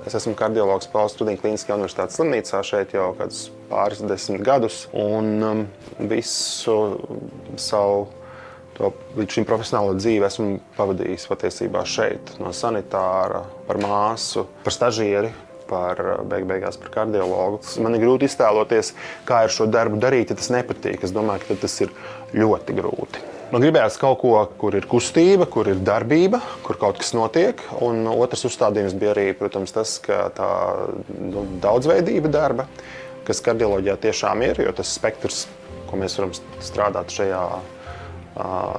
Es esmu kardiologs Pauls Strudīņa Kliniskajā universitātes slimnīcā šeit jau kādus pāris 10 gadus. Un visu savu līdz šim profesionālo dzīvi esmu pavadījis patiesībā šeit. No sanitāra, par māsu, par stažieri, beigās par kardiologu. Man ir grūti iztēloties, kā ar šo darbu darīt, ja tas nepatīk. Es domāju, ka tas ir ļoti grūti. Man gribējās kaut ko, kur ir kustība, kur ir darbība, kur kaut kas notiek. Un otrs uzstādījums bija arī, protams, tas, ka tā daudzveidība darba, kas kardioloģijā tiešām ir, jo tas spektrs, ko mēs varam strādāt šajā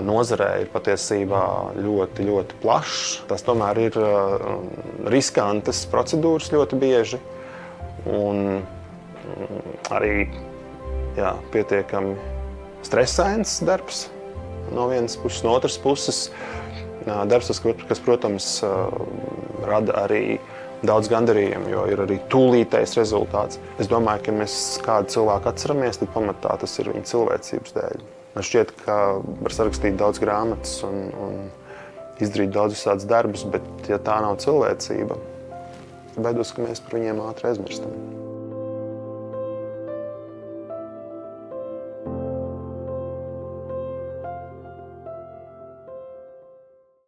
nozarē, ir patiesībā ļoti, ļoti plašs. Tas tomēr ir riskantas procedūras ļoti bieži un arī pietiekami stresains darbs. No vienas puses, no otras puses, darbs, kas, protams, rada arī daudz gandarījumu, jo ir arī tūlītais rezultāts. Es domāju, ka mēs kādu cilvēku atceramies, tad pamatā tas ir viņa cilvēcības dēļ. Man šķiet, ka var sarakstīt daudz grāmatas un izdarīt daudz visādus darbus, bet ja tā nav cilvēcība, baidos, ka mēs par viņiem ātri aizmirstam.